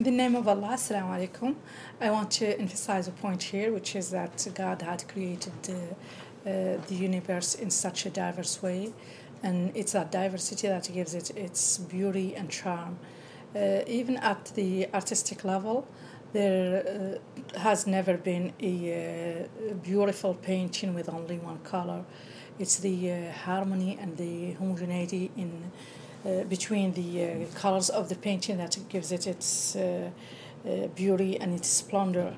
In the name of Allah, Assalamu alaikum. I want to emphasize a point here, which is that God had created the universe in such a diverse way, and it's that diversity that gives it its beauty and charm. Even at the artistic level, there has never been a beautiful painting with only one color. It's the harmony and the homogeneity in between the colors of the painting that gives it its beauty and its splendor.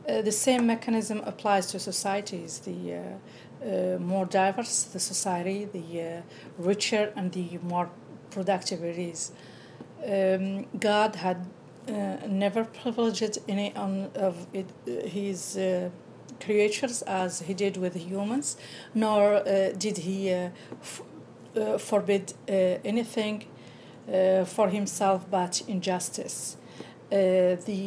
The same mechanism applies to societies. The more diverse the society, the richer and the more productive it is. God had never privileged any of his creatures as he did with humans, nor did he forbid anything for himself but injustice. The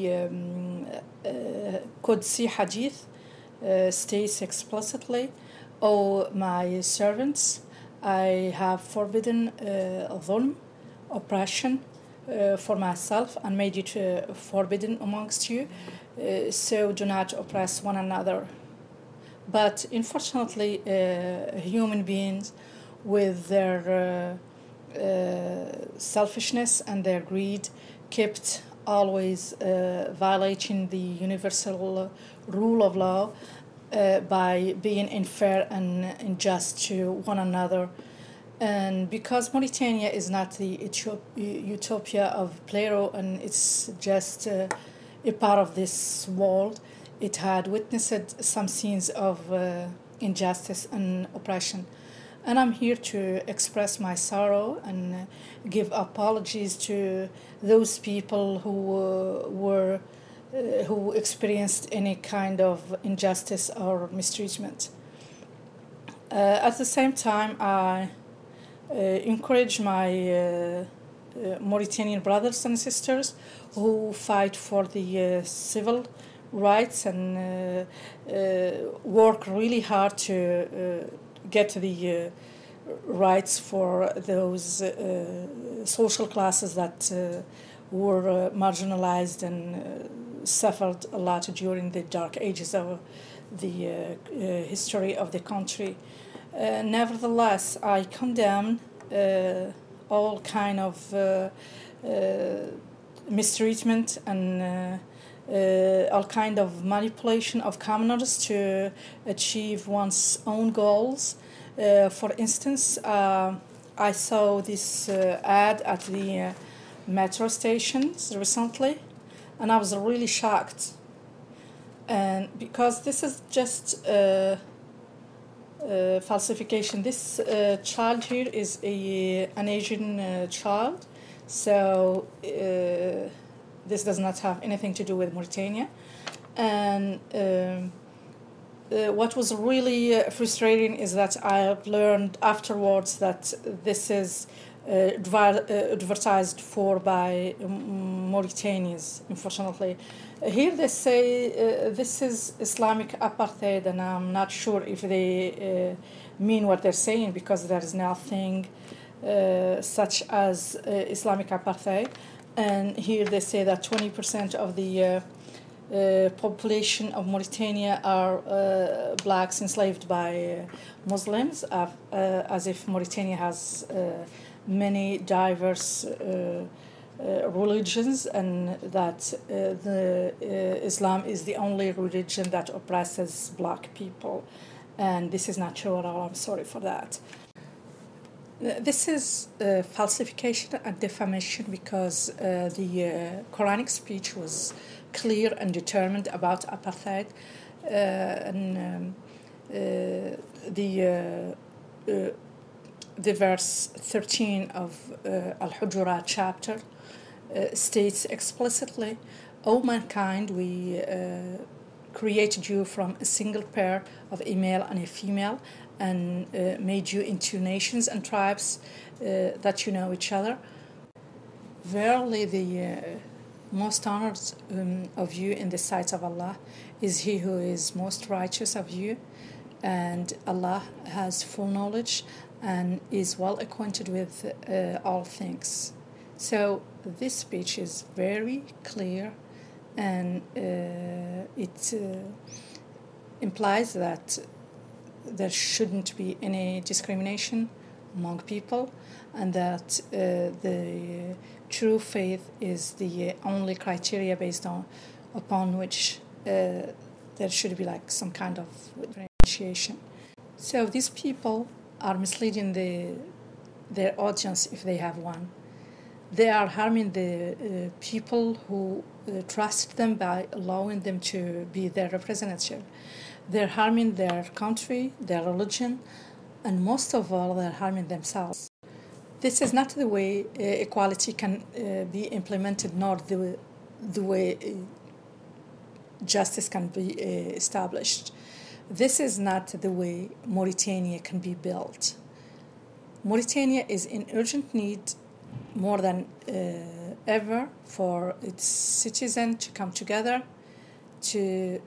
Qudsi Hadith states explicitly, "O my servants, I have forbidden dhulm, oppression, for myself and made it forbidden amongst you, so do not oppress one another." But unfortunately, human beings, with their selfishness and their greed, kept always violating the universal rule of law by being unfair and unjust to one another. And because Mauritania is not the utopia of Plato, and it's just a part of this world, it had witnessed some scenes of injustice and oppression. And I'm here to express my sorrow and give apologies to those people who experienced any kind of injustice or mistreatment. At the same time, I encourage my Mauritanian brothers and sisters who fight for the civil rights and work really hard to get the rights for those social classes that were marginalized and suffered a lot during the dark ages of the history of the country. Nevertheless, I condemn all kind of mistreatment and all kind of manipulation of commoners to achieve one's own goals. For instance, I saw this ad at the metro stations recently, and I was really shocked. And because this is just falsification. This child here is an Asian child, so this does not have anything to do with Mauritania. And what was really frustrating is that I learned afterwards that this is advertised for by Mauritanians, unfortunately. Here they say this is Islamic apartheid, and I'm not sure if they mean what they're saying, because there is nothing such as Islamic apartheid. And here they say that 20% of the population of Mauritania are blacks enslaved by Muslims, as if Mauritania has many diverse religions, and that Islam is the only religion that oppresses black people. And this is not true at all. I'm sorry for that. This is falsification and defamation, because the Quranic speech was clear and determined about apartheid, and the verse 13 of Al-Hujurat chapter states explicitly, "O mankind, we created you from a single pair of a male and a female, and made you into nations and tribes that you know each other. Verily, the most honored of you in the sight of Allah is he who is most righteous of you, and Allah has full knowledge and is well acquainted with all things." So this speech is very clear, and it implies that there shouldn't be any discrimination among people, and that the true faith is the only criteria upon which there should be like some kind of differentiation. So these people are misleading their audience, if they have one. They are harming the people who trust them by allowing them to be their representative. They're harming their country, their religion, and most of all, they're harming themselves. This is not the way equality can be implemented, nor the way justice can be established. This is not the way Mauritania can be built. Mauritania is in urgent need more than ever for its citizens to come together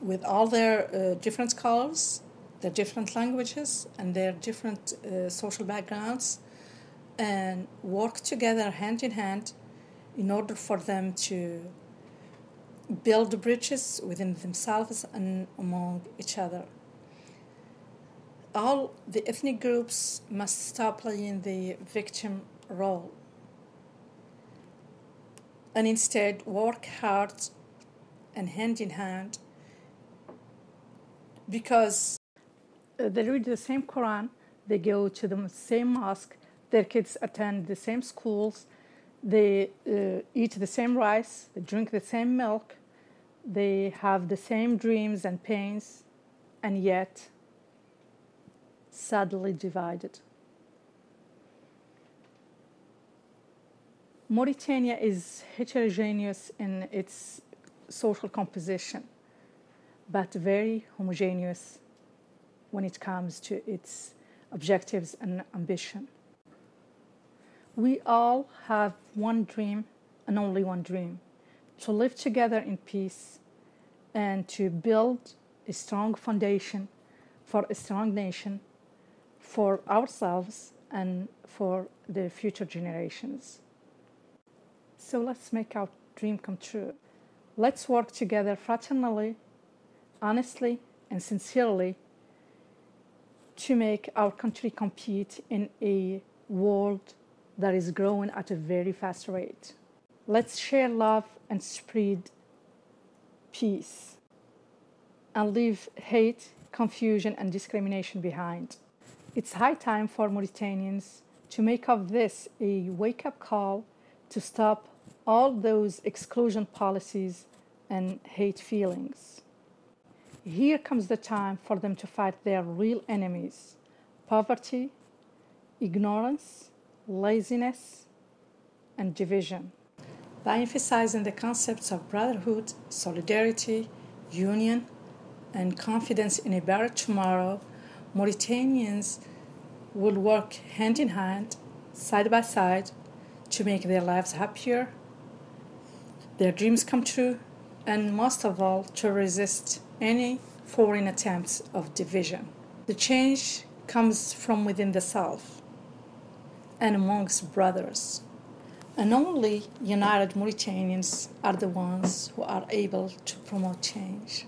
with all their different colors, their different languages, and their different social backgrounds, and work together hand in hand in order for them to build bridges within themselves and among each other. All the ethnic groups must stop playing the victim role and instead work hard and hand in hand, because they read the same Quran, they go to the same mosque, their kids attend the same schools, they eat the same rice, they drink the same milk, they have the same dreams and pains, and yet sadly divided. Mauritania is heterogeneous in its social composition, but very homogeneous when it comes to its objectives and ambition. We all have one dream and only one dream: to live together in peace and to build a strong foundation for a strong nation, for ourselves and for the future generations. So let's make our dream come true. Let's work together fraternally, honestly, and sincerely to make our country compete in a world that is growing at a very fast rate. Let's share love and spread peace and leave hate, confusion, and discrimination behind. It's high time for Mauritanians to make of this a wake-up call to stop all those exclusion policies and hate feelings. Here comes the time for them to fight their real enemies: poverty, ignorance, laziness, and division. By emphasizing the concepts of brotherhood, solidarity, union, and confidence in a better tomorrow, Mauritanians will work hand in hand, side by side, to make their lives happier, their dreams come true, and most of all, to resist any foreign attempts of division. The change comes from within the self and amongst brothers. And only united Mauritanians are the ones who are able to promote change.